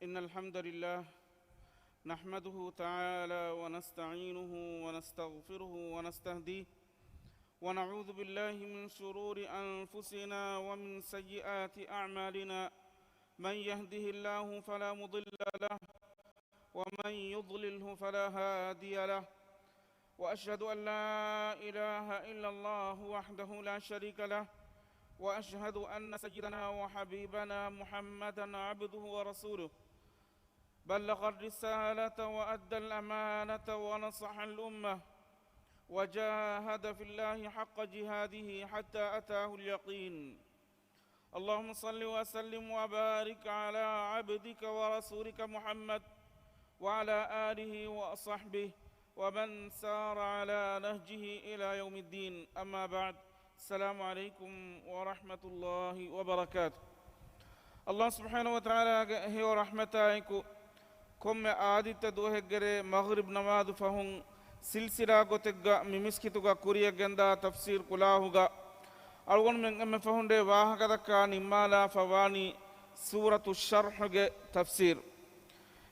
إن الحمد لله نحمده تعالى ونستعينه ونستغفره ونستهديه ونعوذ بالله من شرور أنفسنا ومن سيئات أعمالنا. من يهده الله فلا مضل له ومن يضلله فلا هادي له، وأشهد أن لا إله إلا الله وحده لا شريك له، وأشهد أن سيدنا وحبيبنا محمدا عبده ورسوله، بلغ الرسالة وأدى الأمانة ونصح الأمة وجاهد في الله حق جهاده حتى أتاه اليقين. اللهم صل وسلم وبارك على عبدك ورسولك محمد وعلى آله وصحبه ومن سار على نهجه إلى يوم الدين. أما بعد، السلام عليكم ورحمة الله وبركاته. الله سبحانه وتعالى هي ورحمتائكم كم آدت دوهجري مغرب نماذ فهم سلسلة قتجا ممسكتوغا كوريا جندا تفسير كلاهوغا أول من أم فهم ده واهكذا كان إمالا فواني سورة الشرح تفسير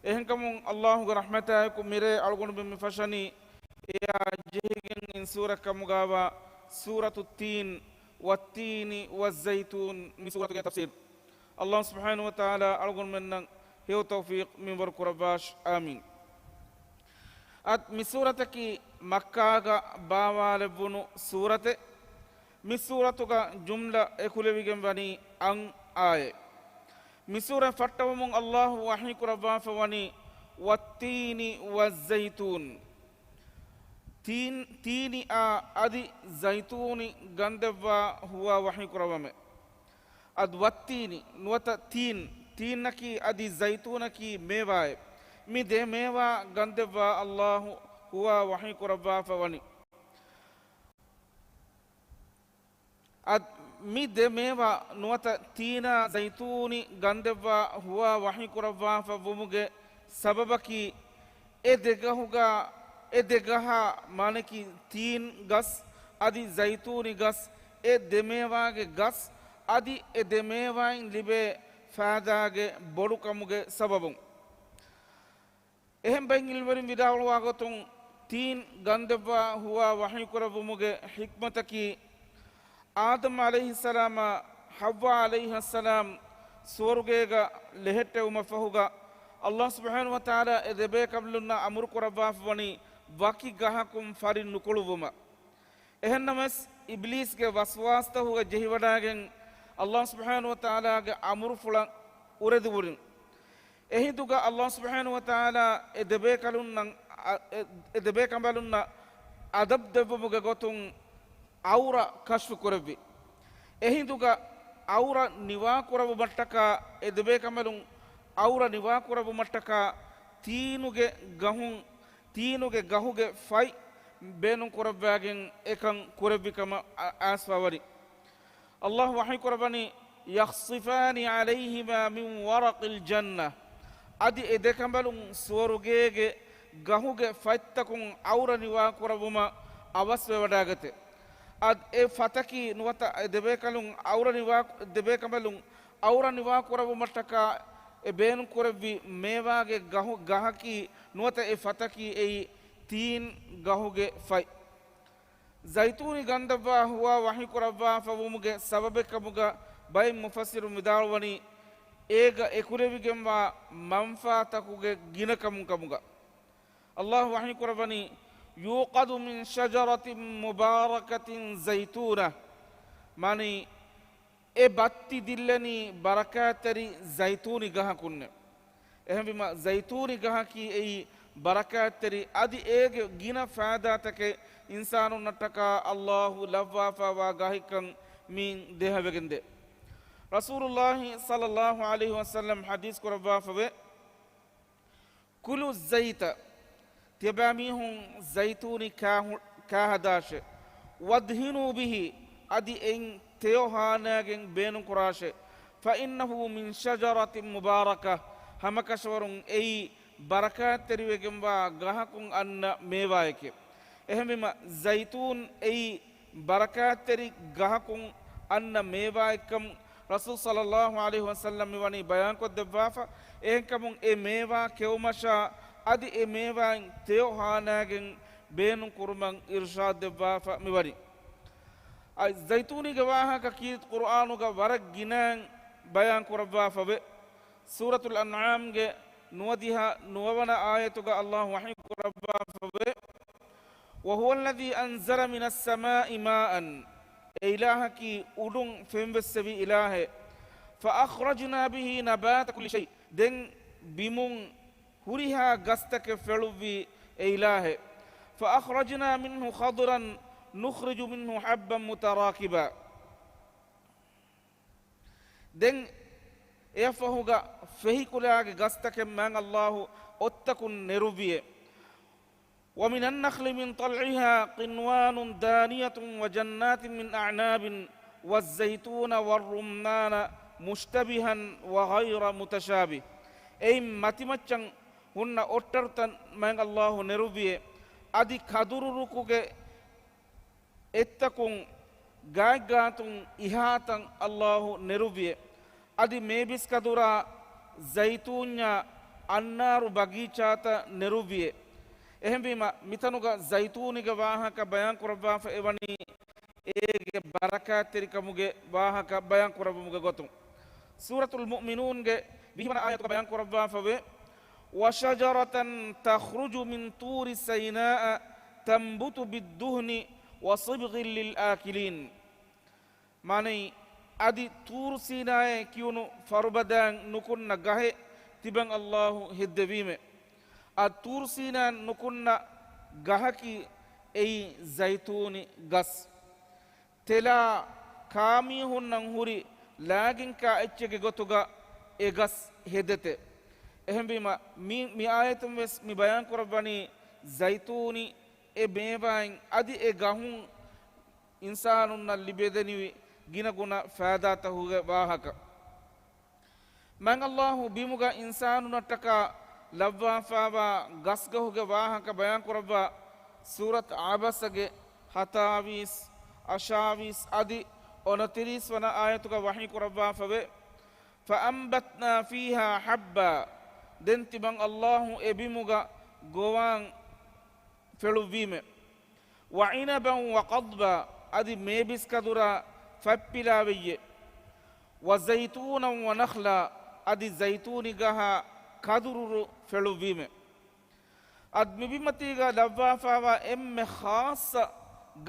إهن كمون الله رحمتائكم ميري أول من فشني يا جهين إن سورة كمغاوا سورة التين والتين والزيتون من سورة تفسير الله سبحانه وتعالى أول من هيو توفيق من ورك رباش آمين. أت مسورة كي مكة باوال بنو سورة مسورة كا جملة أكل بيجن بني أن آية مسورة فتومون الله وحي كربا فواني والتين والزيتون تيني أدي زيتوني غندبا هو وحي كربا أد والتيني نوتا تينكي أدي زيتونكي ميواي مي دي ميوا غندبا الله هو وحي كربا فواني أد مي دي ميوا نوتا تينا زيتوني غندبا هو وحي كربا فوموغي سببكي إدغها مانكي تين غس أدي زيتوني غس إدميواغي غس أدي إدميواين لبي فاداغي بوركموغي سببون එහෙන් බෙන් ඉල්වරින් විදාවල වාගතුන් තීන් ගන්ධවා හුවා වහී කරවමුගේ හික්මතකි ආදම අලයිහිස්සලාම හව්වා අලයිහිස්සලාම් ස්වර්ගයේග ලෙහෙට්ටෙවුම ෆහුගා අල්ලාහ් සුබ්හානහු වතාලා එදෙබේ කබ්ලුන්න අමුරු කරවා වනි වකි ගහකුම් ෆරින් නුකුළුවම එහෙන්නමස් ඉබ්ලීස්ගේ වස්වාස්ත හුගා ජෙහිවඩාගෙන් අල්ලාහ් සුබ්හානහු වතාලාගේ අමුරු ෆුලන් උරෙදුවරින් එහිදුග අල්ලාහ් සුබ්හානහු වතාලා එදෙබේ කඹලුන්න අදබ් දෙවමුග ගොතුන් අවුර කෂ්ෆ කරවි එහිදුග අවුර නිවා කරව මට්ටක එදෙබේ කඹලුන් අවුර නිවා කරව මට්ටක තීනුගේ ගහුගේ ෆයි බේනු කරවගෙන් එකන් කරවිකම ආස්වවරි අල්ලාහ් වහී කරවනි යඛ්සිෆානි අලයිහිමා මින් වරකිල් ජන්නah අදි එදකඹලුන් ස්වර්ගයේ ගහුගේ ෆයිත්තකුන් අවුර නිවා කරවම අවස්ව වඩාගතේ අද ඒ ෆතකි නුවත දෙබේකලුන් දෙබේකඹලුන් අවුර නිවා කරව මට්ටක ඒ බේනු කරවි මේවාගේ ගහකි නුවත ඒ ෆතකි ඒ තීන් ගහුගේ ෆයි زيتوني غندبا هو وحي كربا فومغه سببكمغه باي مفسر مدالوني ايغا اكوريبيگموا منفعتكوگه گينكمكمغه الله وحي كربني يوقد من شجرة مباركة زيتونة ماني اي باتي دلني بركاتري زيتوني گهكن اهم بما زيتوني گهكي اي بركاتري ادي ايغ گينا فاداتك إنسان نتكا الله لوافا وغاهكن من دهوگنده رسول الله صلى الله عليه وسلم حديث كربا فبه كل الزيت تباميهم زيتوني كاهداش وادهنوا به أدي إن تيوهاناغن بين قراش فإنه من شجرة مباركة همكشورون أي بركات تريوغن وغاهكن أن ميوايك එහෙම زيتون أي بركات تري غاهكم أن ميوايكم rasul sallallahu alaihi wasallam miwani bayan ko devwafa ehkamun e mewa kewmasha adi e mewa teo hanagen beenun kurman irshad devwafa miwani ay zaituni ga waha ka ki qur'anu ga warak ginan bayan kurwafa be suratul an'am ge nuwadiha nuwana ayatu ga allah wahi kurwafa be wa huwa alladhi anzala minas samaa'i ma'an إلهك أدون فين بسبي إلهه فأخرجنا به نبات كل شيء دين بمون هريها قستك فلو في إلهه فأخرجنا منه خضرا نخرج منه حبا متراكبا دين يفهوغا فهي كلاغ قستك من الله أتكن نروبيه ومن النخل من طلعها قنوان دانية وجنات من أعناب والزيتون والرمان مشتبها وغير متشابه أي متمتشن هن أترتن من الله نروبيه أدي كدر ركوك اتكون غايغاتون إهاتن الله نروبيه أدي ميبس كدورا زيتون النار بغيچات نروبيه එහෙම බීම මිතනුග සයිතූනිග වාහක බයන් කරබාෆ එවනි ඒගේ බරකාත් තරිකමුගේ වාහක බයන් කරබමුග ගොතුම් සූරතුල් මුමිනූන්ගේ බිහිමන ආයත බයන් කරබාෆ වේ වශජරතන් තඛරුජු මින් තූරි සයිනා තම්බුතු බිද්දුහ්නි වසිබගින් ලිල් ආකිලින් මානේ අදි තූර් සීනායේ කියුණු ෆර්බදන් නුකුන්න ගහේ තිබන් අල්ලාහ් හිද්දවීමේ الطور سينا نكون غهكي اي زيتوني غس تلا كامي هنن هوري لاگين كا اچگه گوتوغا اي غس هدته اهم بما مي آيتم وس مي بيان قرباني زيتوني اي بيباين ادي اي غهون انسانون لبيدني گينا گنا فائدات هوغه واهك من الله بيموغا انسانون تكا ಲವ್ವಾಫಾವಾ ಗಸ್ಗಹುಗೆ ವಾಹಕ ಬಯಾನ್ ಕುರವ್ವ ಸೂರತ್ ಆಬಸಗೆ ಹತಾವೀಸ್ ಅಶಾವೀಸ್ ಅದಿ ಒನತಿರೀಸ್ ವನ ಆಯತುಗ ವಹಿ ಕುರವ್ವ ಫವೆ ಫಅಂಬತ್ನಾ ಫೀಹಾ ಹಬ್ಬ ದೆಂತಿ ಬಂಗ್ ಅಲ್ಲಾಹು ಎಬಿಮುಗ ಗೋವಾನ್ ಫೆಳುವೀಮೆ ವಇನಬಂ ವಕದ್ಬ ಅದಿ ಮೇಬಿಸ್ ಕದುರ ಫಪ್ಪಿಲಾವೆಯ್ಯೆ ವಜೈತೂನಂ ವನಖ್ಲ ಅದಿ ಜೈತೂನಿಗಹ ಕದುರು ಫೆಳುವೀಮೆ ಅದ್ಮಿಬಿಮತಿಗ ಲವ್ವಾಫಾವ ಎಮ್ಮೆ ಖಾಸ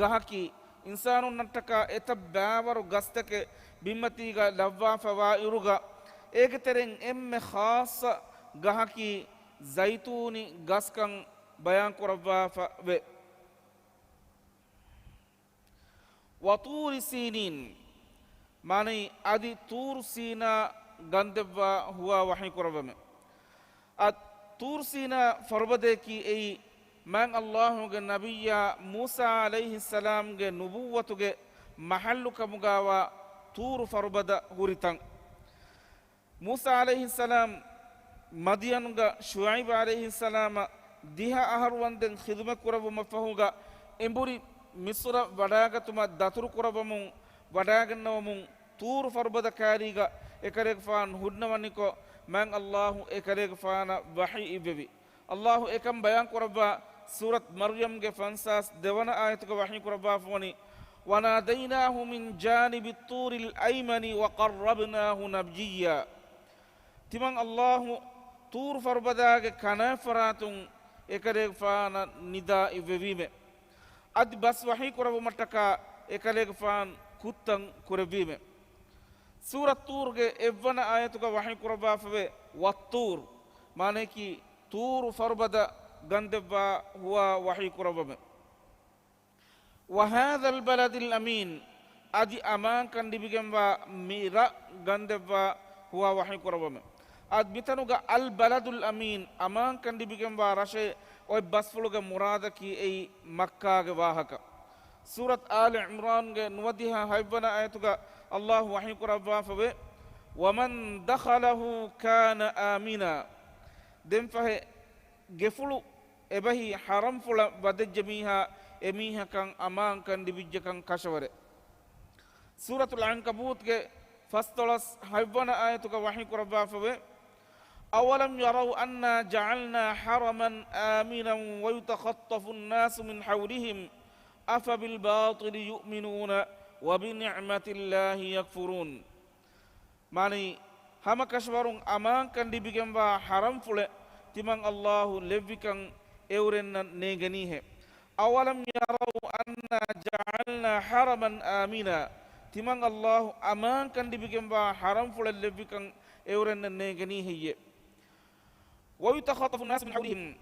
ಗಹಕಿ ಇನ್ಸಾನು ನಟ್ಟಕ ಎತ ಬ್ಯಾವರು ಗಸ್ತಕೆ ಬಿಮ್ಮತಿಗ ಲವ್ವಾಫವ ಇರುಗ ಏಕೆ ತೆರೆಂ ಎಮ್ಮೆ ಖಾಸ ಗಹಕಿ ಜೈತೂನಿ ಗಸ್ಕಂ ಬಯಾನ್ ಕುರವ್ವಾಫವೆ ವತೂರಿ ಸೀನೀನ್ ಮಾನೈ ಅದಿ ತೂರ್ ಸೀನಾ ಗಂದೆವ್ವ ಹುವ ವಹಿ ಕುರವಮೆ तूर सीना फरबदे की ए मैं अल्लाह के नबिया मूसा अलैहि सलाम के नुबुव्वत के महल्लु कमुगावा तूर फरबद हुरितं मूसा अलैहि सलाम मदियन गा शुआइब अलैहि सलाम दिहा अहरवंदन खिदमत कुरब मफहुगा एंबुरी मिस्र वडागतुम दतुर कुरबमु वडागन्नवमु तूर फरबद कारीगा एकरेक फान हुड्नवनिको मैं अल्लाह एकरेग फाना वही इबेवी अल्लाह एकम बयान कुरबा सूरत मरियम के फंसास देवन आयत को वही कुरबा फोनी वनादैनाहु मिन जानिबि तूरिल अयमनी वक़र्रबनाहु नबिय्या तिमंग अल्लाह तूर फरबदा के कनाफरातुं एकरेग फाना निदा इबेवी में अद बस वही कुरब मटका एकरेग फान कुत्तं कुरबी में सूरत तूर के एव्वन आयत का वही कुरबा फवे वत्तूर माने की तूर फरबद गंदबा हुआ वही कुरबा में वहादल बलदिल अमीन अदि अमान कंदिबिगंबा मीरा गंदबा हुआ वही कुरबा में अद मितनुगा अल बलदुल अमीन अमान कंदिबिगंबा रशे और बसफुलुगा मुराद की ए मक्का के वाहक सूरत आल इमरान के नुवदिहा हाइबना आयतुगा अल्लाह वही कुरबा फवे वमन दखलहु कान आमिना देम फहे गेफुलु एबही हरम फुला वदज्जमीहा एमीहा कं अमान कं दिबिज्ज कं कशवरे सूरतुल अनकबूत के فاستلس حيبنا آيتك وحي كربا فبه أولم يروا أنا جعلنا حرما آمنا ويتخطف الناس من حولهم أفبالباطل يؤمنون وبنعمة الله يكفرون معني هما كشبرون أمان كان دي بيجنبا حرام فله تمان الله لبكان أورنا نيجنيه أولم يروا أنا جعلنا حرما آمنا تمان الله أمان كان دي بيجنبا حرام فله لبكان أورنا نيجنيه ويتخطف الناس من حولهم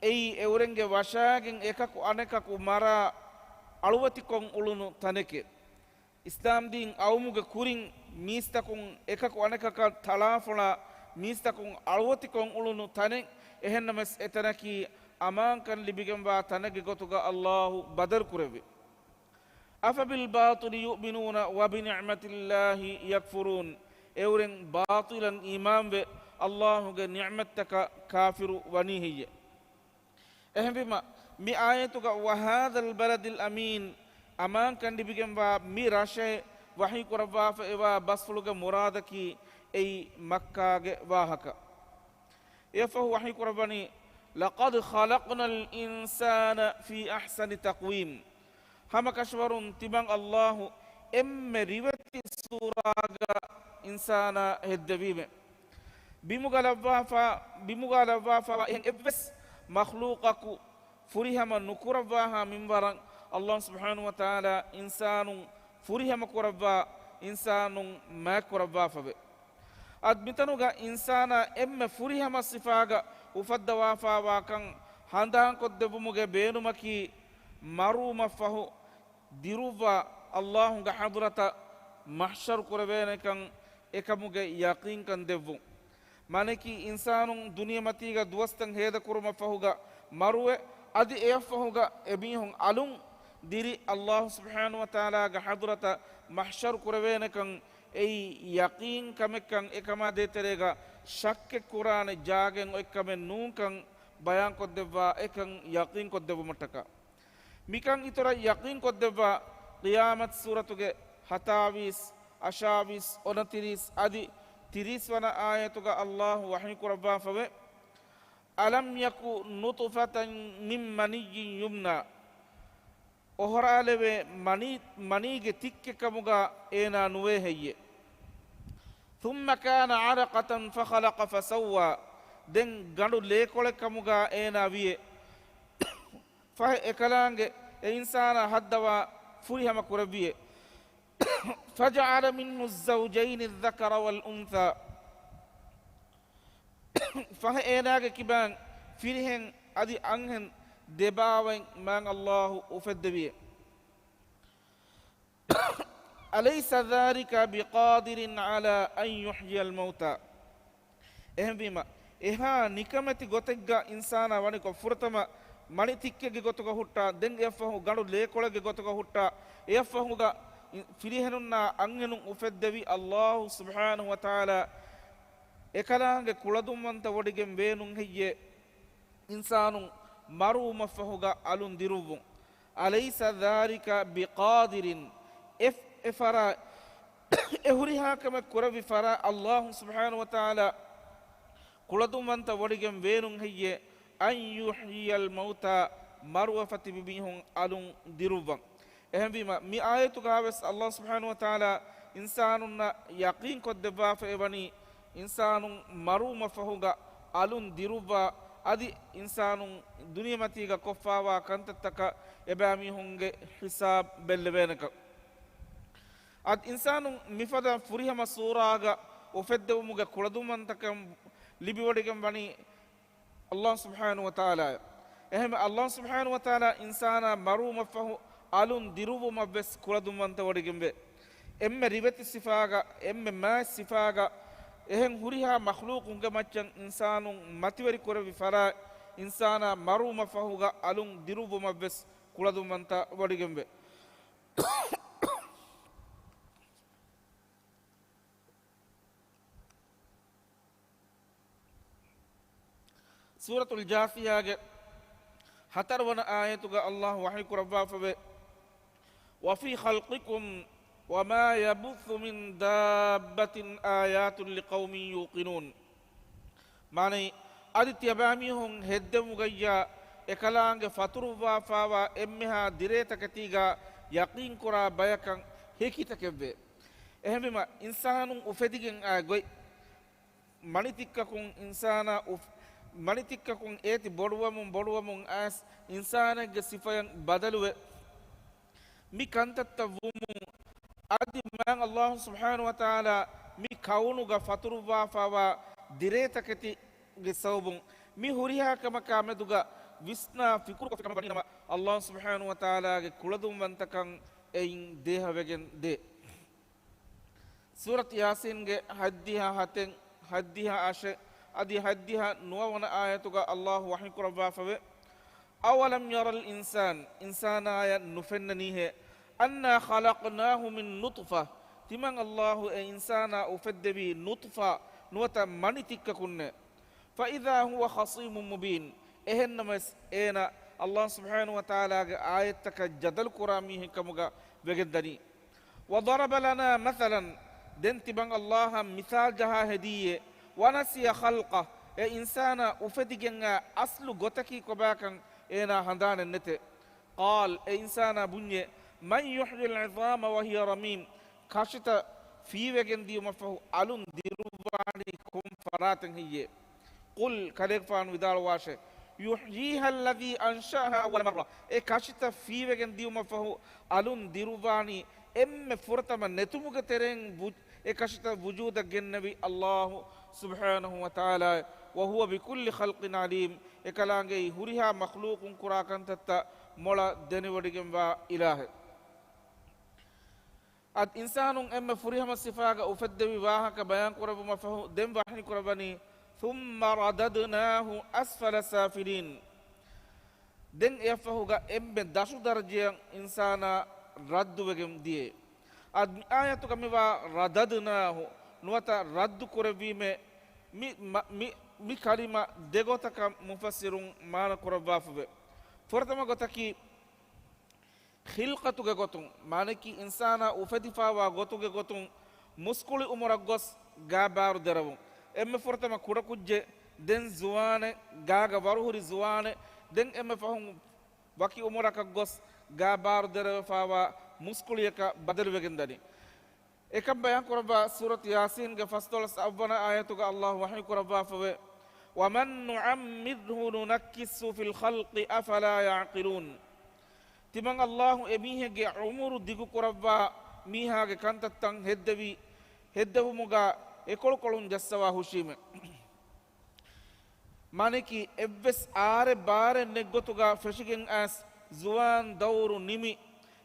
أي أورنج وشاكين إكاكو أنكاكو مرا ألوتكم أولونو تنكي إسلام دين أوموغ كورين ميستكم إكاكو أنكاكا تلافلا ميستكم ألوتكم أولونو تنك إهنمس إتنكي أمان كان لبيجنبا تنكي غتوغا الله بدر كربي أفبالباطل يؤمنون وبنعمة الله يكفرون أورن باطلا إيمان به الله نعمتك كافر ونيهي එහෙනම් මේ ආයතුක වහාදල් බලදිල් අමීන් අමාන් කන්දි බිගෙන්වා මේ රාශේ වහී කරවා ඒවා බස්ෆුලුගේ මුරාදකි ඒ මක්කාගේ වාහක යෆහු වහී කරවනි ලකද් ඛලක්නල් ඉන්සාන ෆී අහ්සනි තක්වීම් හම කෂවරුන් තිබන් අල්ලාහ් එම්මෙ රිවති සූරාගා ඉන්සානා හෙද්දවීම bimugalavafa en ebbes makhluqaku furihama nukuravaha minbaran Allah subhanahu wa ta'ala insanun furihama kurava insanun makuravafa be admitanuga insana emme furihama sifaga ufaddawafa wakan handan koddebumuge beenumaki maruma fahu diruva Allahunga hadrata mahshar kurabene kan ekamuge yaqin kan devvu maneki insanun duniya matiga duwastan heda kuruma fahuga marwe adi e fahuga ebihun alun diri Allah subhanahu wa ta'ala ga hadrata mahshar kurabene kan ei yaqin kamekan ekama deterega shakke qur'ane jagen ekame nun kan bayan koddeva ekan yaqin koddevu mataka mikan itora yaqin koddeva qiyamat suratuge hatavis ashavis onatiris adi tiris wana ayatuga Allah wahyi kurabba fawe alam yaku nutfatan min maniyyin yumna ohoraleve manige tikke kamuga ena nuwe heye thumma kana araqatan fa khalaqa fa sawwa den gandu lekole kamuga ena wiye fa ekalange e insana haddawa furihama kurabiye فجعل منه الزوجين الذكر والأنثى فهناك كبان فيهن أدي أنهن دباوين من الله أفدبيه أليس ذلك بقادر على أن يحيي الموتى එහෙම වීම එහා නිකමැති ගොතෙක්ගා ඉන්සානා වනික ෆුරතම මණි තික්කගේ ගොතක හුට්ටා දෙන් එෆහු ගඩු ලේකොළගේ ගොතක හුට්ටා එෆහුගා firihenunna angenun ufeddevi Allah subhanahu wa ta'ala ekalange kuladumanta wodigen beenun heyye insanun maruma fahuga alun diruvun alaysa dhalika biqadirin ifara ehuriha kama kuravi fara Allah subhanahu wa ta'ala kuladumanta wodigen beenun heyye an yuhyiyal mauta marwa fatibihun alun diruvun එහෙම වීම මේ ආයතු ගාවස් අල්ලාහ් සුබ්හානහු වතාලා ඉන්සානුන්න යකීන් කොද්දවා ෆෙවනි ඉන්සානුන් මරුම ෆහුගා අලුන් දිරුවා අදි ඉන්සානුන් දුනියමතිග කොෆාවා කන්තත්තක එබෑමි හුන්ගේ හිසාබ් බෙල්ලවෙනක අද ඉන්සානුන් මිෆදා ෆුරිහම සූරාග ඔෆෙද්දවමුග කුලදුමන්තකම් ලිබිවඩිකම් වනි අල්ලාහ් සුබ්හානහු වතාලා එහෙම අල්ලාහ් සුබ්හානහු වතාලා ඉන්සානා මරුම ෆහු alun diruvuma bes kuladumanta wadigembe emme riveti sifaga emme ma sifaga ehen huriha makhluqunga maccan insanun matiwari korevi fara insana maruma fahuga alun diruvuma bes kuladumanta wadigembe suratul jathiyah ge hatarwana ayatuga Allah wahyi kurabba fabe وفي خلقكم وما يبث من دابة آيات لقوم يوقنون معنى أدي باميهم هدم غيا එකලාංග ෆතුරුවා ෆාවා එම්මහා දිරේතකතිගා යකීන් කුරා බයකන් හේකිතකෙව්වේ එහෙමම ඉන්සානුන් උෆෙදිගෙන් ආගොයි මනිතික්කකුන් ඉන්සානා මනිතික්කකුන් ඒති බොඩුවමුන් ආස් ඉන්සානගේ සිෆයන් බදලුවේ මි කන්තත්ත වුමු අදි මං අල්ලාහ් සුබ්හානහු වතාලා මි කවුනුගා ෆතුරුවා ෆාවා දිරේතකතිගේ සවබුන් මි හුරිහා කමකාමෙදුගා විස්නා ෆිකුරු කම ගනිනම අල්ලාහ් සුබ්හානහු වතාලාගේ කුලදුම් වන්තකම් එයින් දේහවගෙන් දේ සූරත් යාසීන්ගේ හද්දිහා හතෙන් හද්දිහා ආශ අදි හද්දිහා නුවවන ආයතුක අල්ලාහ් වහී කුරවා ෆවේ අවලම් යරල් ඉන්සාන් ඉන්සානාය නුෆන්නනීහෙ අන්නා ඛලක්නාහු මින් නුත්ෆා තිමන් අල්ලාහ් ඒ ඉන්සානා උෆද්දවි නුත්ෆා නුවත මනිතික්කකුන්නේ ෆයිදා හුව ඛසීමුන් මුබීන් එහෙන්නම ඒන අල්ලාහ් සුබ්හානහු වතාලාගේ ආයතක ජදල් කුරාමි හකමුගා වෙගෙද්දනි වදරබ ලනා මසලන් දෙන් තිබන් අල්ලාහ් මිසාල් ජහා හදියේ වනසිය ඛල්qa ඒ ඉන්සානා උෆදිගෙන් අස්ලු ගොතකි කොබාකන් ඒන හඳානෙන් නැතේ قال ඒ ඉන්සානා බුඤ්ඤේ මන් යුහ්යිල් ඉසාම වහිය රමීම් කෂිත ෆීවෙගෙන් දියුම ෆහු අලුන් දිරුවානි කුම් ෆරාතන් හියේ කුල් කලෙක් ෆාන් විදාල වාෂේ يحييها الذي أنشأها أول مرة إيه كاشتا فيوغن ديوما فهو ألون ديروباني إم فرتما نتمك ترين إيه كاشتا وجود النبي الله سبحانه وتعالى وهو بكل خلق عليم إيه كلانجي هريها مخلوق كراكن تتا مولا دنيوديكم با إله أد إنسان إم فريها مصفاق أفدوي واها كبيان كرب ما فهو دم واحد كرباني ثم رددناه أسفل سافلين دين يفهوغا إم داشو درجة إنسانا رد وجم ديه آية كميوا رددناه نوتا رد كربيم مي كلمة دعوتك مفسرون ما نكربافه فرتما قتكي خلقة غوتون مانكي إنسانا وفدفا وغوتو غوتون مسكولي أمورغوس غابار دربون emme fortama kuda kujje den zuwane gaga waruhuri zuwane den emme fahum waki umuraka gos ga bar dere fawa muskuliyaka badal wegendani ekam bayan korba surat yasin ge fastol awwana ayatuga allah wahyi korba fawe wa man nu'ammidhu nunakkisu fil khalqi afala ya'qilun timang allah emihe ge umuru digu korba miha ge kantattan heddewu muga ekol kolun jassawa hushime maneki evves are bare neggotuga feshigen as zuwan dawru nimi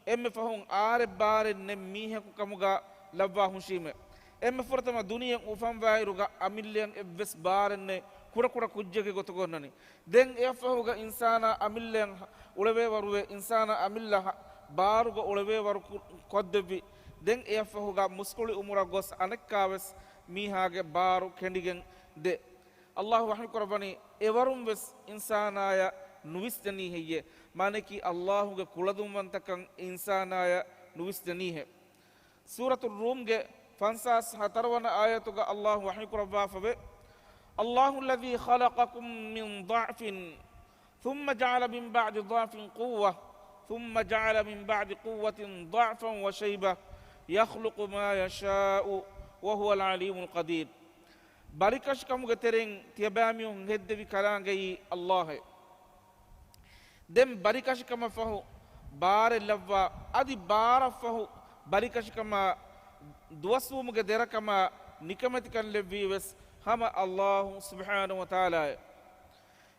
emme fahun are bare ne miheku kamuga labwa hushime emme fortama duniya ufam vairuga amillen evves bare ne kura kujjege gotugonnani den e fahuga insana amillen ulave waruwe insana amilla baruga ulave waru koddevi den e fahuga muskuli umura gos anekkaves mihage baru kendigen de Allah wahyi korabani evarum ves insanaya nuwisdani heye maneki Allah ge kuladum wantakan insanaya nuwisdani he suratul rum ge fansas hatarwana ayatuga Allah wahyi koraba fabe Allahu alladhi khalaqakum min dha'fin thumma ja'ala min ba'di dha'fin quwwa thumma ja'ala min ba'di quwwatin dha'fan wa shayba yakhluqu ma yasha'u وهو العليم القدير باركش كم غترين تيباميون هدبي كلانغي الله دم باركش كم فهو بار لوا ادي بار فهو باركش كم دوسو مغدر كم نكمت كان لبيوس هما الله سبحانه وتعالى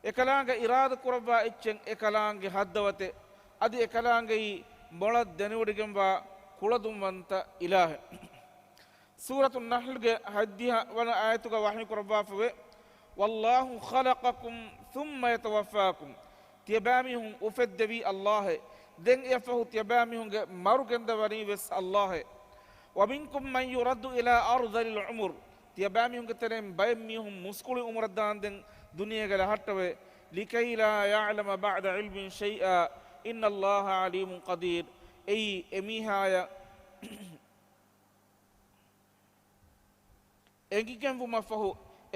ekalaanga irada kuraba echen ekalaange haddawate adi ekalaange molad denudigemba kuladum wanta ilahe سورة النحل هديها وانا آياتك وحي كربافه والله خلقكم ثم يتوفاكم تيباميهم أفد بي الله دين يفه تيباميهم مرقن دواني بس الله ومنكم من يرد إلى أرض العمر تيباميهم كترين بيميهم مسكول عمر الدان دين دنيا غلحتوه لكي لا يعلم بعد علم شيئا إن الله عليم قدير أي أميها engigen vuma fahu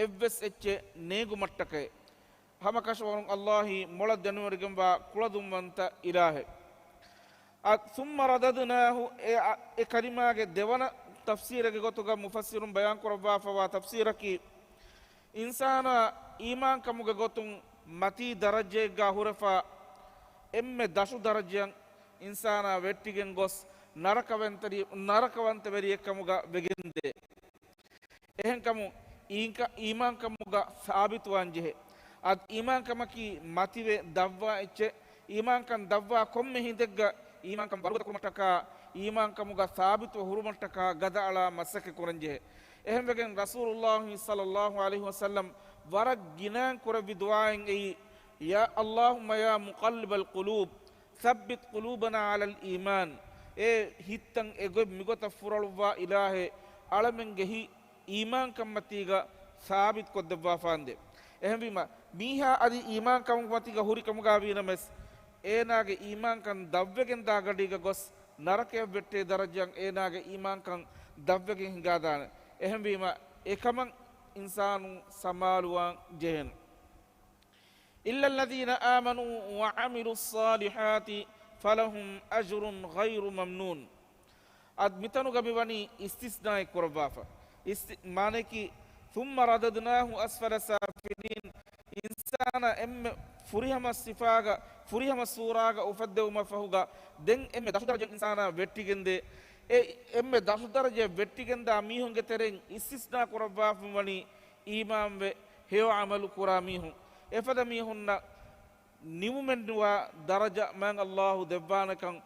evves ecce neegu mattake hama kashwarun Allahi mola denuwarigem wa kuladum wanta ilahe at thumma radadnahu e kalimage devana tafsirage gotuga mufassirun bayan korwa fa tafsiraki insana iman kamuge gotun mati daraje ga hurafa emme dashu darajan insana vettigen gos narakavanta veri ekkamuga begende ehen kamu iman kamuga sabitu anjehe ad iman kamaki mative davwa ecce iman kan davwa komme hindegga iman kam baruda kumataka iman kamuga sabitu hurumataka gadala masake koranjehe ehem wegen rasulullah sallallahu alaihi wasallam warak ginan korabi duaen ei ya allahumma ya muqallibal qulub thabbit qulubana ala al iman e hittan ego migota furalwa ilahe alamen gehi iman kammatiga sabit koddwa fande ehem bima miha adi iman kammatiga huri kamuga wina mes enage iman kan davwegen da gadiga gos narake vette darajan enage iman kan davwegen hingadana ehem bima ekaman insanu samaluwan jehen illa alladhina amanu wa amilus salihati falahum ajrun ghayru mamnun ad mitanu gabivani istisna korbafa mane ki thumma radadnahu asfala safilin insana emme furihama sifaga furihama suraga ufaddewma fahuga den emme dashu daraja insana vettigende emme dashu daraja vettigenda mihunge tereng istisna korbafa wani imambe hewa amalu kuramihun efada mihunna nimumenwa daraja man Allahu devanakan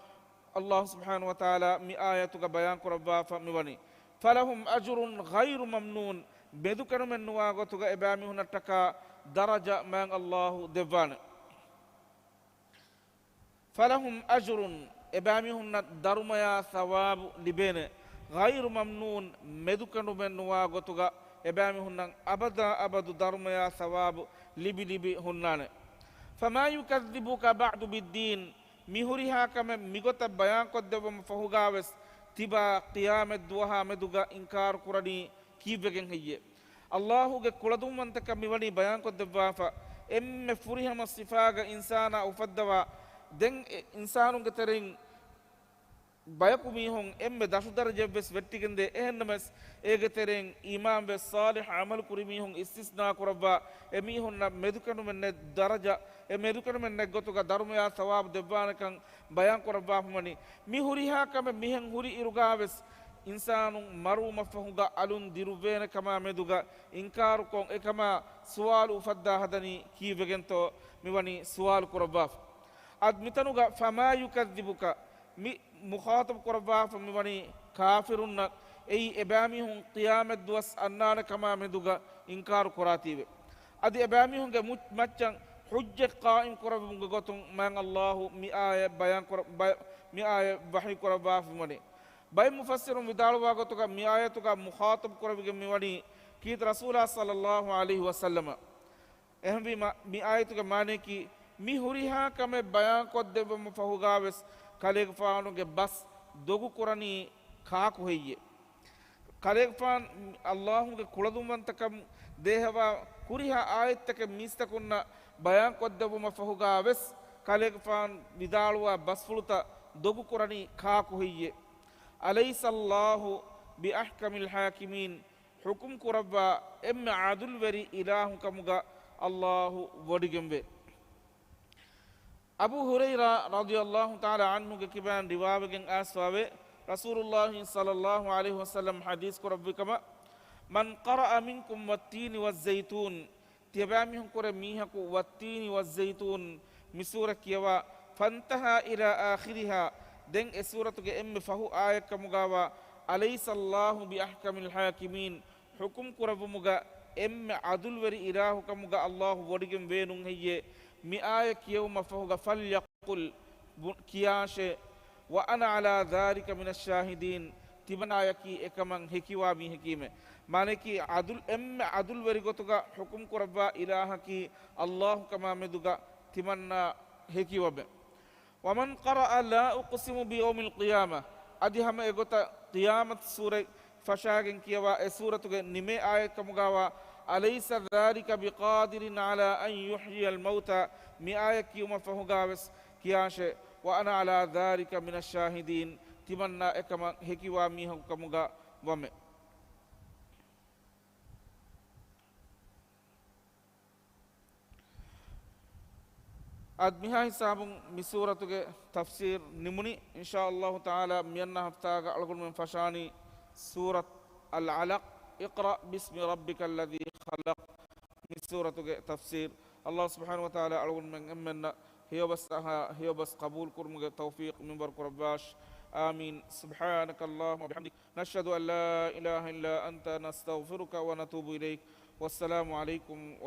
Allah subhanahu wa ta'ala mi ayatuga bayan korbafa miwani falahum ajrun ghayru mamnun bedukanu menwa gotuga ebami hunataka daraja man Allahu devana falahum ajrun ebami hunat darumaya thawabu libene ghayru mamnun medukanu menwa gotuga ebami hunnan abada abadu darumaya thawabu libi libi hunnane fama yukadhibuka ba'du biddin mihuriha kame migota bayan koddebam fahugaves tiba qiyamet duha meduga inkar kurani kibegen heye Allahu ge kuladum wantaka miwani bayan koddebwa fa emme furihama sifaga insana ufaddawa den insanun ge tereng bayaku mihon emme dashu daraja bes vettigende ehennames ege tereng iman bes salih amal kuri mihon istisna kurabba emihon na medukanu menne daraja e medukanu menne gotuga dharmaya thawab devanakan bayan kurabba mani mi huriha kame mihen huri irugaves insanun maru mafahuga alun diruvena kama meduga inkaru kon ekama suwalu fadda hadani kivegento miwani suwal kurabba ad mitanuga fama yukadhibuka mi mukhatab korba famiwani kafirunna ei ebamihun qiyamat duwas annana kama meduga inkar korative adi ebamihun ge maccan hujja qaim korabunga gotun man Allah mi aya bayan mi aya wahi korba famani bay mufassirun vidalwa gotuga mi ayatuga mukhatab korabige miwani kit rasulullah sallallahu alaihi wasallam ehmi mi ayatuga mane ki mi huriha kame bayan koddebam fahugaves kaleg faanuge bas dogu kurani kaaku heyye kaleg faan Allahuge kuladumwantakam dehawa kuriha ayettake mistakunna bayan koddebuma fahuga ves kaleg faan vidalwa basfuluta dogu kurani kaaku heyye alaysa Allahu bi ahkamil hakimin hukum kurabba emme adul veri ilahu kamuga Allahu wodigembe Abu Huraira radhiyallahu ta'ala anhu ke kiban riwayagen aswawe Rasulullah sallallahu alaihi wasallam hadis ko rabbikama man qara'a minkum wat-tini waz-zaytun tibami hum kore miha ko wat-tini waz-zaytun misura kiyawa fantaha ila akhiriha den e suratu ge emme fahu ayat kamugawa alaysa Allahu bi ahkamil hakimin hukum kurabumuga emme adul wari ilahu kamuga Allahu wodigem wenun heyye mi aya kiyawma fahuga falyaqul kiyashe wa ana ala dhalika min ash-shahidin tibana yaki ekaman hekiwa mi hekime mane ki adul emme adul wari gotuga hukum kurabba ilaha ki Allah kama meduga timanna hekiwabe wa man qara'a la uqsimu bi yawmil qiyamah adi hama egota qiyamat sura ಫಶಾಗೆನ್ ಕಿಯವ ಎ ಸೂರತುಗೆ ನಿಮೆ ಆಯಕಮುಗಾವ ಅಲೈಸ ذلك بقادر على ان يحيي الموتى ಮಿ ಆಯಕಿಯುಮ ಫಹುಗಾವೆಸ್ ಕಿಯಾಶೆ وأنا على ذلك من الشاهدين ತಿಮನ್ನ ಎಕಮ ಹೆಕಿವಾ ಮೀಹು ಕಮುಗ ವಮೆ ಅದ್ ಮಿಹಾ ಹಿಸಾಬುಂ ಮಿಸೂರತುಗೆ ತಫ್ಸೀರ್ ನಿಮುನಿ ಇನ್ಶಾ ಅಲ್ಲಾಹು ತಾಲಾ ಮಿಯನ್ನ ಹಫ್ತಾಗ ಅಳಗುಲ್ ಮೆನ್ ಫಶಾನಿ ಸೂರತ್ ಅಲ್ ಅಲಕ್ ಇಕ್ರಾ ಬಿಸ್ಮಿ ರಬ್ಬಿಕಲ್ ಲದೀ ಖಲಕ್ ಮಿಸೂರತುಗೆ ತಫ್ಸೀರ್ ಅಲ್ಲಾಹ್ ಸುಬ್ಹಾನಹು ವ ತಾಲಾ ಅಳಗುಲ್ ಮೆನ್ ಎಮ್ಮೆನ್ನ ಹಿಯೋಬಸ್ ಕಬೂಲ್ ಕುರ್ಮುಗೆ ತೌಫೀಕ್ ಮಿಂಬರ್ ಕುರಬ್ಬಾಶ್ آمين سبحانك اللهم وبحمدك نشهد أن لا إله إلا أنت نستغفرك ونتوب إليك والسلام عليكم